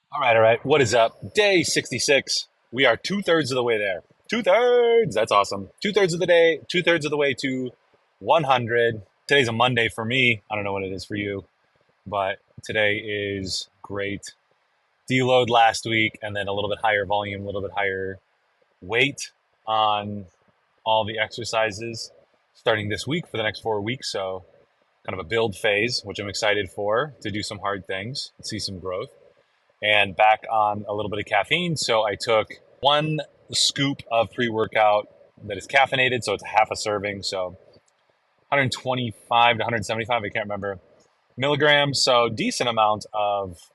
All right. What is up? Day 66. We are two-thirds of the way there. Two-thirds. That's awesome. Two-thirds of the day, two-thirds of the way to 100. Today's a Monday for me. I don't know what it is for you, but today is great. Deload last week and then a little bit higher volume, a little bit higher weight on all the exercises starting this week for the next 4 weeks. So, kind of a build phase, which I'm excited for to do some hard things, see some growth and back on a little bit of caffeine. So I took one scoop of pre workout that is caffeinated. So it's half a serving. So 125 to 175, I can't remember, milligrams. So decent amount of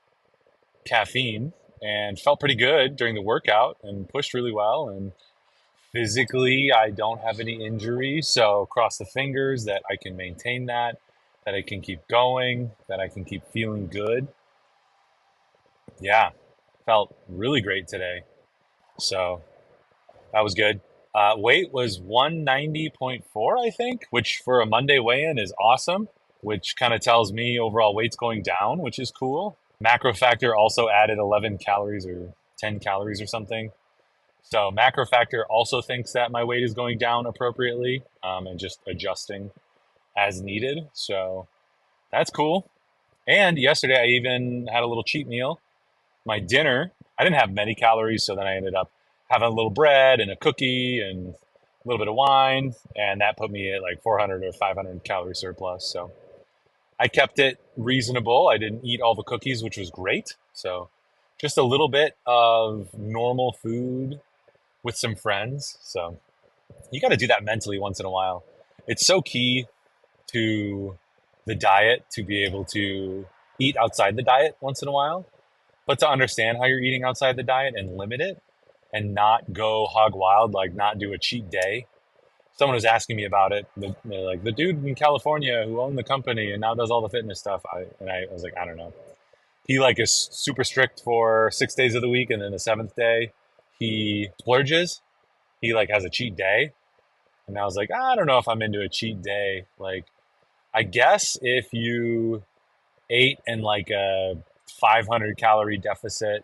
caffeine and felt pretty good during the workout and pushed really well. And physically, I don't have any injuries. So cross the fingers that I can maintain that I can keep going, that I can keep feeling good. Yeah, felt really great today. So that was good. Weight was 190.4, I think, which for a Monday weigh in is awesome, which kind of tells me overall weight's going down, which is cool. Macro Factor also added 11 calories or 10 calories or something. So Macro Factor also thinks that my weight is going down appropriately and just adjusting as needed. So that's cool. And yesterday I even had a little cheat meal. My dinner, I didn't have many calories, so then I ended up having a little bread and a cookie and a little bit of wine, and that put me at like 400 or 500 calorie surplus. So I kept it reasonable. I didn't eat all the cookies, which was great. So just a little bit of normal food with some friends. So you got to do that mentally once in a while. It's so key to the diet to be able to eat outside the diet once in a while, but to understand how you're eating outside the diet and limit it and not go hog wild, like not do a cheat day. Someone was asking me about it. They're like, the dude in California who owned the company and now does all the fitness stuff. I was like, I don't know. He like is super strict for 6 days of the week, and then the seventh day he splurges. He like has a cheat day, and I was like, I don't know if I'm into a cheat day. Like, I guess if you ate in like a 500 calorie deficit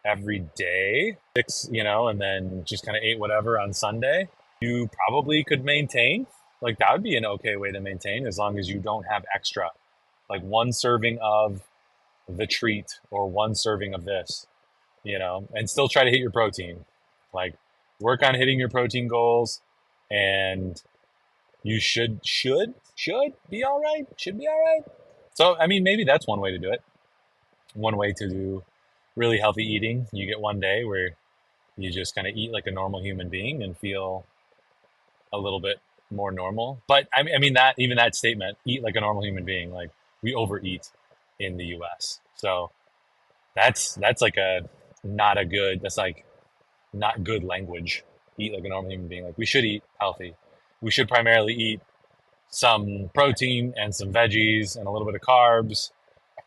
every day, and then just kind of ate whatever on Sunday, you probably could maintain. Like that would be an okay way to maintain as long as you don't have extra, like one serving of the treat or one serving of this, and still try to hit your protein. Like work on hitting your protein goals, and you should be all right. Should be all right. So I mean, maybe that's one way to do it. One way to do really healthy eating. You get one day where you just kind of eat like a normal human being and feel a little bit more normal. But I mean that even that statement, eat like a normal human being, like we overeat in the U.S. So that's like a not a good. That's like not good language. Eat like a normal human being. Like we should eat healthy. We should primarily eat some protein and some veggies and a little bit of carbs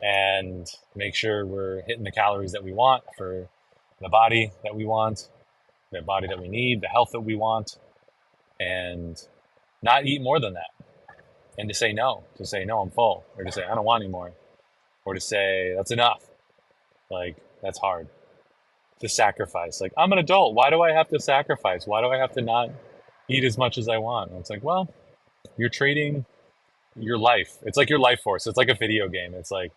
and make sure we're hitting the calories that we want for the body that we want, the body that we need, the health that we want, and not eat more than that. And to say no, I'm full, or to say I don't want anymore, or to say that's enough. Like that's hard to sacrifice. Like I'm an adult. Why do I have to sacrifice? Why do I have to not eat as much as I want? And it's like, well, you're trading your life. It's like your life force. It's like a video game. It's like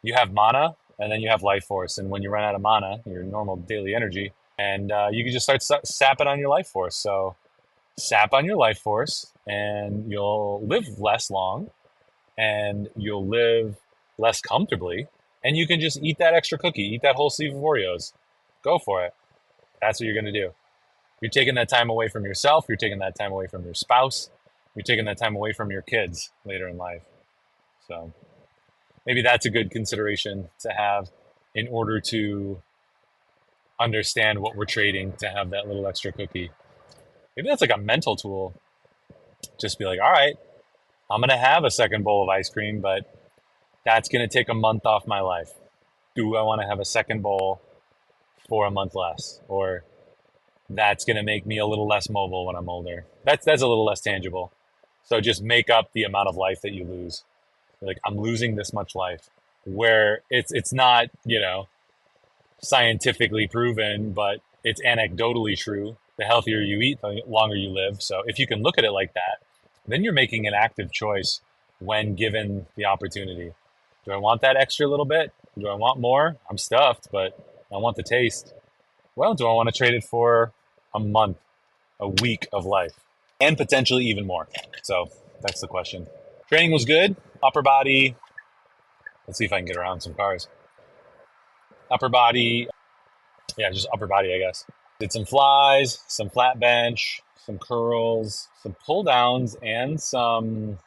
you have mana and then you have life force. And when you run out of mana, your normal daily energy, and you can just start sapping on your life force. So sap on your life force and you'll live less long and you'll live less comfortably. And you can just eat that extra cookie, eat that whole sleeve of Oreos. Go for it. That's what you're going to do. You're taking that time away from yourself. You're taking that time away from your spouse. You're taking that time away from your kids later in life. So maybe that's a good consideration to have in order to understand what we're trading to have that little extra cookie. Maybe that's like a mental tool. Just be like, all right, I'm going to have a second bowl of ice cream, but that's going to take a month off my life. Do I want to have a second bowl for a month less? Or that's going to make me a little less mobile when I'm older. That's a little less tangible. So just make up the amount of life that you lose. Like I'm losing this much life, where it's not scientifically proven, but it's anecdotally true. The healthier you eat, the longer you live. So if you can look at it like that, then you're making an active choice when given the opportunity. Do I want that extra little bit? Do I want more? I'm stuffed, but I want the taste. Well, do I want to trade it for a month, a week of life, and potentially even more? So that's the question. Training was good. Upper body. Let's see if I can get around some cars. Upper body. Yeah, just upper body, I guess. Did some flies, some flat bench, some curls, some pull downs, and some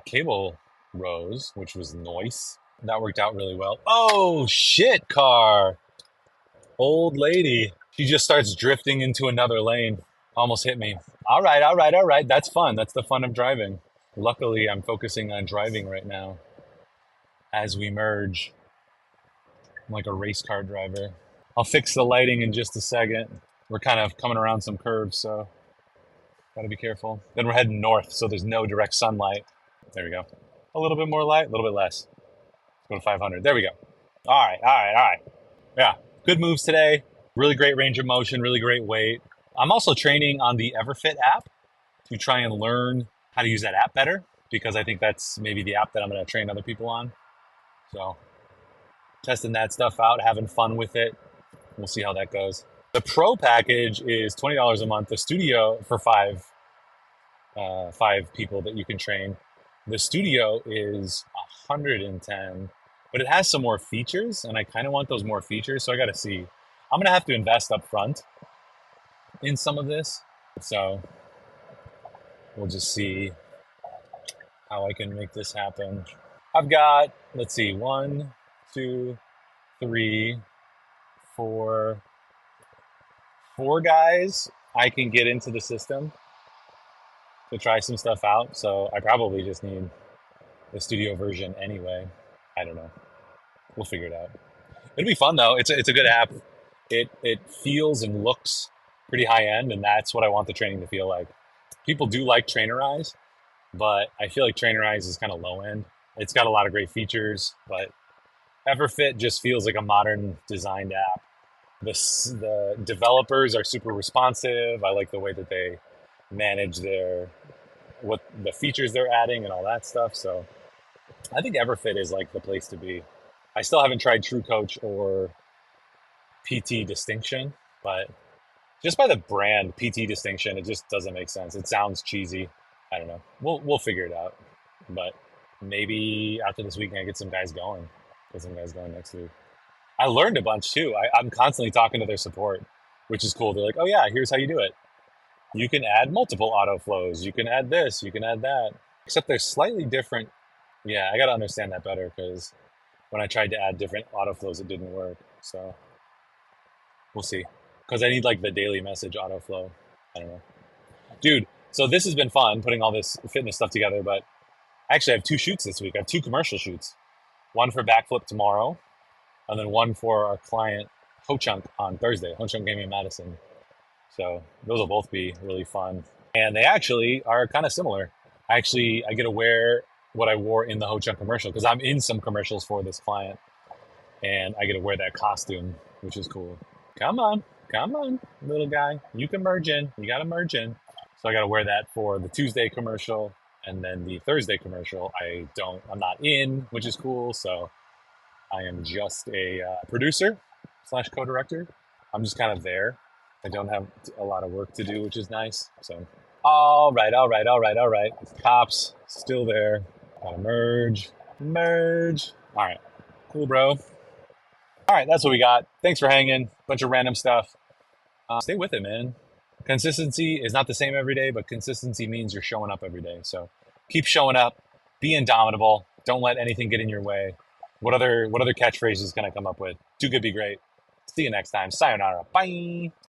cable rows, which was nice. That worked out really well. Oh, shit, car. Old lady. She just starts drifting into another lane. Almost hit me. All right, all right, all right. That's fun. That's the fun of driving. Luckily, I'm focusing on driving right now as we merge. I'm like a race car driver. I'll fix the lighting in just a second. We're kind of coming around some curves, so gotta be careful. Then we're heading north, so there's no direct sunlight. There we go. A little bit more light, a little bit less. Let's go to 500. There we go. All right, all right, all right. Yeah, good moves today. Really great range of motion, really great weight. I'm also training on the Everfit app to try and learn how to use that app better, because I think that's maybe the app that I'm going to train other people on. So testing that stuff out, having fun with it. We'll see how that goes. The pro package is $20 a month. The studio for five people that you can train. The studio is $110, but it has some more features, and I kind of want those more features. So I got to see. I'm gonna have to invest up front in some of this. So we'll just see how I can make this happen. I've got, let's see, 1, 2, 3, 4 guys I can get into the system to try some stuff out. So I probably just need the studio version anyway. I don't know. We'll figure it out. It'll be fun though. It's a good app. It feels and looks pretty high end, and that's what I want the training to feel like. People do like Trainerize, but I feel like Trainerize is kind of low end. It's got a lot of great features, but Everfit just feels like a modern designed app. The developers are super responsive. I like the way that they manage what the features they're adding and all that stuff. So I think Everfit is like the place to be. I still haven't tried True Coach or PT Distinction, but just by the brand PT Distinction, it just doesn't make sense. It sounds cheesy. I don't know. We'll figure it out. But maybe after this weekend, I get some guys going. Get some guys going next week. I learned a bunch too. I'm constantly talking to their support, which is cool. They're like, oh yeah, here's how you do it. You can add multiple auto flows. You can add this. You can add that. Except they're slightly different. Yeah, I got to understand that better, because when I tried to add different auto flows, it didn't work. So we'll see. Because I need like the daily message auto flow. I don't know. Dude, so this has been fun putting all this fitness stuff together, but actually I have 2 shoots this week. I have 2 commercial shoots. One for Backflip tomorrow, and then one for our client Ho Chunk on Thursday. Ho Chunk Gaming in Madison. So those will both be really fun. And they actually are kind of similar. I get to wear what I wore in the Ho Chunk commercial, because I'm in some commercials for this client, and I get to wear that costume, which is cool. Come on, little guy. You can merge in. You got to merge in. So I got to wear that for the Tuesday commercial, and then the Thursday commercial I'm not in, which is cool. So I am just a producer / co-director. I'm just kind of there. I don't have a lot of work to do, which is nice. So, all right. Cops still there. Gotta merge. All right, cool, bro. All right, that's what we got. Thanks for hanging. Bunch of random stuff. Stay with it, man. Consistency is not the same every day, but consistency means you're showing up every day. So keep showing up. Be indomitable. Don't let anything get in your way. What other catchphrases can I come up with? Do good, be great. See you next time. Sayonara. Bye.